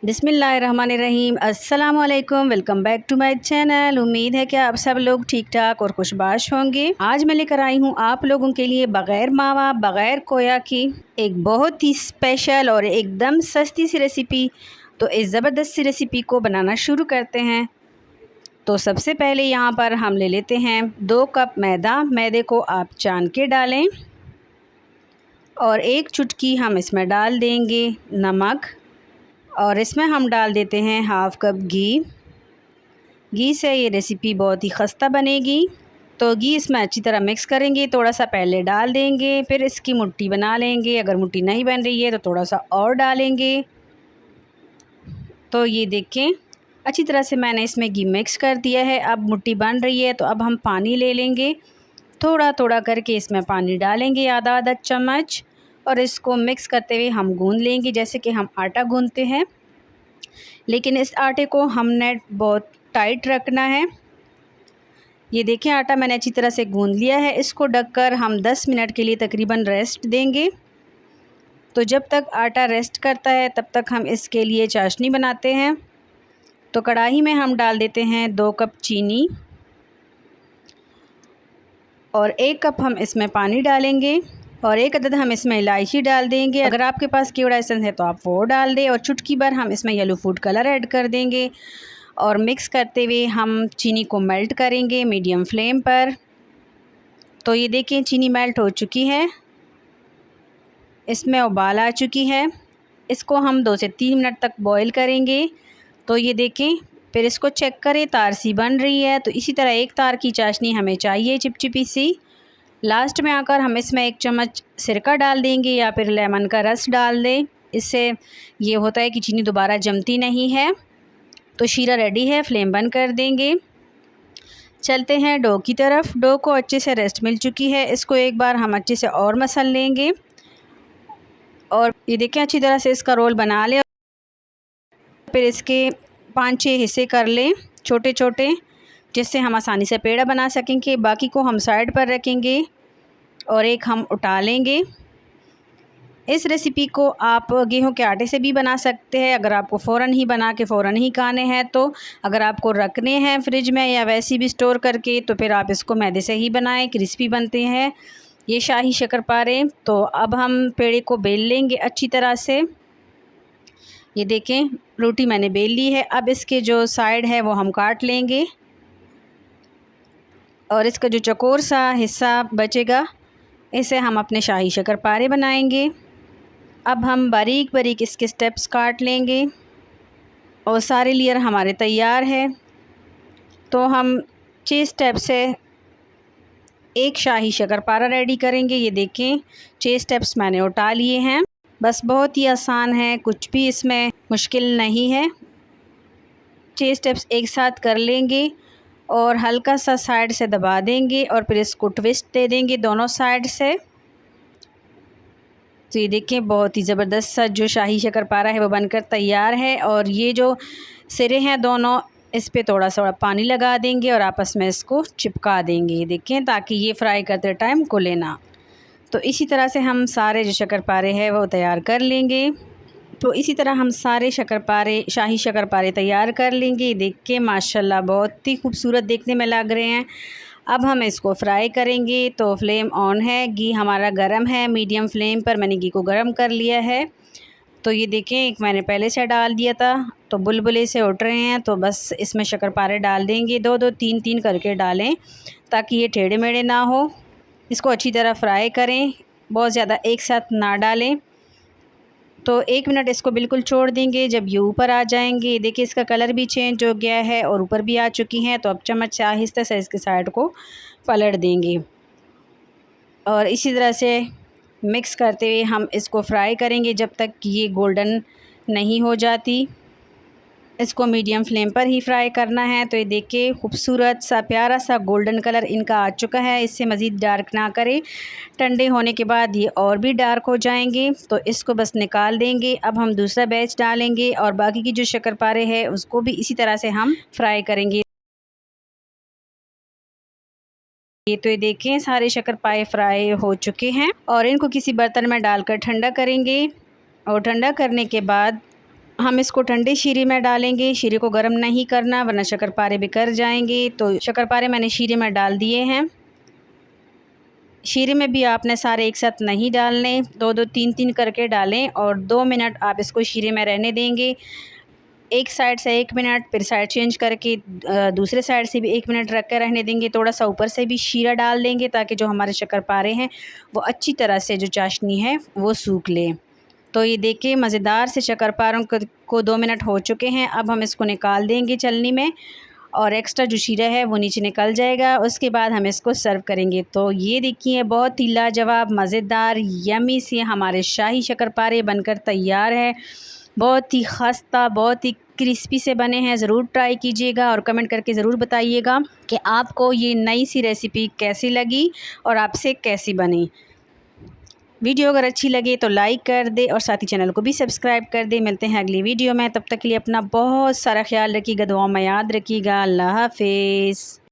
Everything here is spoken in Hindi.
बिस्मिल्लाहिर्रहमानिर्रहीम। अस्सलाम वालेकुम। Welcome back to my channel. उम्मीद है कि आप सब लोग ठीक ठाक और खुशबाश होंगे। आज मैं लेकर आई हूँ आप लोगों के लिए बग़ैर मावा बग़ैर खोया की एक बहुत ही स्पेशल और एकदम सस्ती सी रेसिपी। तो इस ज़बरदस्त सी रेसिपी को बनाना शुरू करते हैं। तो सबसे पहले यहाँ पर हम ले लेते हैं 2 कप मैदा। मैदे को आप छान के डालें और 1 चुटकी हम इसमें डाल देंगे नमक, और इसमें हम डाल देते हैं हाफ़ कप घी से ये रेसिपी बहुत ही खस्ता बनेगी। तो घी इसमें अच्छी तरह मिक्स करेंगे। थोड़ा सा पहले डाल देंगे, फिर इसकी मुट्ठी बना लेंगे। अगर मुट्ठी नहीं बन रही है तो थोड़ा सा और डालेंगे। तो ये देखें अच्छी तरह से मैंने इसमें घी मिक्स कर दिया है। अब मुट्ठी बन रही है तो अब हम पानी ले लेंगे। थोड़ा थोड़ा करके इसमें पानी डालेंगे, आधा आधा चम्मच, और इसको मिक्स करते हुए हम गूंद लेंगे जैसे कि हम आटा गूंदते हैं। लेकिन इस आटे को हमने बहुत टाइट रखना है। ये देखिए आटा मैंने अच्छी तरह से गूंद लिया है। इसको ढककर हम 10 मिनट के लिए तकरीबन रेस्ट देंगे। तो जब तक आटा रेस्ट करता है तब तक हम इसके लिए चाशनी बनाते हैं। तो कढ़ाई में हम डाल देते हैं 2 कप चीनी और 1 कप हम इसमें पानी डालेंगे, और 1 अदद हम इसमें इलायची डाल देंगे। अगर आपके पास केवड़ा एसेंस है तो आप वो डाल दें, और चुटकी भर हम इसमें येलो फूड कलर ऐड कर देंगे। और मिक्स करते हुए हम चीनी को मेल्ट करेंगे मीडियम फ्लेम पर। तो ये देखें चीनी मेल्ट हो चुकी है, इसमें उबाल आ चुकी है। इसको हम 2 से 3 मिनट तक बॉईल करेंगे। तो ये देखें, फिर इसको चेक करें, तार सी बन रही है। तो इसी तरह 1 तार की चाशनी हमें चाहिए, चिपचिपी सी। लास्ट में आकर हम इसमें 1 चम्मच सिरका डाल देंगे या फिर लेमन का रस डाल दें। इससे ये होता है कि चीनी दोबारा जमती नहीं है। तो शीरा रेडी है, फ्लेम बंद कर देंगे। चलते हैं डो की तरफ। डो को अच्छे से रेस्ट मिल चुकी है। इसको एक बार हम अच्छे से और मसल लेंगे, और ये देखें अच्छी तरह से इसका रोल बना लें। फिर इसके 5-6 हिस्से कर लें छोटे छोटे, जिससे हम आसानी से पेड़ा बना सकेंगे। बाकी को हम साइड पर रखेंगे और एक हम उठा लेंगे। इस रेसिपी को आप गेहूं के आटे से भी बना सकते हैं, अगर आपको फ़ौरन ही बना के फ़ौरन ही खाने हैं तो। अगर आपको रखने हैं फ्रिज में या वैसे भी स्टोर करके तो फिर आप इसको मैदे से ही बनाएं, क्रिस्पी बनते हैं ये शाही शक्करपारे। तो अब हम पेड़े को बेल लेंगे अच्छी तरह से। ये देखें रोटी मैंने बेल ली है। अब इसके जो साइड है वो हम काट लेंगे, और इसका जो चौकोर सा हिस्सा बचेगा इसे हम अपने शाही शक्करपारे बनाएंगे। अब हम बारीक बारीक इसके स्टेप्स काट लेंगे, और सारे लेयर हमारे तैयार है। तो हम 6 स्टेप से एक शाही शक्करपारा रेडी करेंगे। ये देखें 6 स्टेप्स मैंने उठा लिए हैं। बस बहुत ही आसान है, कुछ भी इसमें मुश्किल नहीं है। 6 स्टेप्स एक साथ कर लेंगे और हल्का सा साइड से दबा देंगे, और फिर इसको ट्विस्ट दे देंगे दोनों साइड से। तो ये देखिए बहुत ही ज़बरदस्त सा जो शाही शक्करपारा है वो बनकर तैयार है। और ये जो सिरे हैं दोनों, इस पे थोड़ा सा पानी लगा देंगे और आपस में इसको चिपका देंगे। ये देखें ताकि ये फ्राई करते टाइम खुले ना। तो इसी तरह से हम सारे जो शक्करपारे हैं वो तैयार कर लेंगे। तो इसी तरह हम सारे शक्करपारे शाही शक्करपारे तैयार कर लेंगे। देख के माशाल्लाह बहुत ही खूबसूरत देखने में लग रहे हैं। अब हम इसको फ्राई करेंगे। तो फ्लेम ऑन है, घी हमारा गरम है, मीडियम फ्लेम पर मैंने घी को गरम कर लिया है। तो ये देखें एक मैंने पहले से डाल दिया था, तो बुलबुले से उठ रहे हैं। तो बस इसमें शक्करपारे डाल देंगे, 2-2 3-3 करके डालें ताकि ये टेढ़े मेढ़े ना हो। इसको अच्छी तरह फ्राई करें, बहुत ज़्यादा एक साथ ना डालें। तो 1 मिनट इसको बिल्कुल छोड़ देंगे। जब ये ऊपर आ जाएंगे, देखिए इसका कलर भी चेंज हो गया है और ऊपर भी आ चुकी हैं। तो अब चम्मच से आहिस्ते से इसके साइड को पलट देंगे, और इसी तरह से मिक्स करते हुए हम इसको फ्राई करेंगे जब तक कि ये गोल्डन नहीं हो जाती। इसको मीडियम फ्लेम पर ही फ्राई करना है। तो ये देखिए खूबसूरत सा प्यारा सा गोल्डन कलर इनका आ चुका है। इससे मज़ीद डार्क ना करें, ठंडे होने के बाद ये और भी डार्क हो जाएंगे। तो इसको बस निकाल देंगे। अब हम दूसरा बैच डालेंगे, और बाकी की जो शक्करपारे हैं उसको भी इसी तरह से हम फ्राई करेंगे। तो ये देखें सारे शक्करपारे फ्राई हो चुके हैं, और इनको किसी बर्तन में डालकर ठंडा करेंगे। और ठंडा करने के बाद हम इसको ठंडे शीरे में डालेंगे। शीरे को गर्म नहीं करना वरना शक्करपारे बिखर जाएंगे। तो शक्करपारे मैंने शीरे में डाल दिए हैं। शीरे में भी आपने सारे एक साथ नहीं डालने, 2-2 3-3 करके डालें और 2 मिनट आप इसको शीरे में रहने देंगे। एक साइड से 1 मिनट, फिर साइड चेंज करके दूसरे साइड से भी 1 मिनट रख कर रहने देंगे। थोड़ा सा ऊपर से भी शीरा डाल देंगे ताकि जो हमारे शक्करपारे हैं वो अच्छी तरह से जो चाशनी है वो सूख ले। तो ये देखिए मज़ेदार से शक्करपारों को 2 मिनट हो चुके हैं। अब हम इसको निकाल देंगे छलनी में और एक्स्ट्रा जो शीरा है वो नीचे निकल जाएगा। उसके बाद हम इसको सर्व करेंगे। तो ये देखिए बहुत ही लाजवाब मज़ेदार यम्मी से हमारे शाही शक्करपारे बनकर तैयार है। बहुत ही खस्ता, बहुत ही क्रिस्पी से बने हैं। ज़रूर ट्राई कीजिएगा और कमेंट करके ज़रूर बताइएगा कि आपको ये नई सी रेसिपी कैसी लगी और आपसे कैसी बनी। वीडियो अगर अच्छी लगे तो लाइक कर दे और साथ ही चैनल को भी सब्सक्राइब कर दे। मिलते हैं अगली वीडियो में, तब तक के लिए अपना बहुत सारा ख्याल रखिएगा, दुआओं में याद रखिएगा। अल्लाह हाफ़िज़।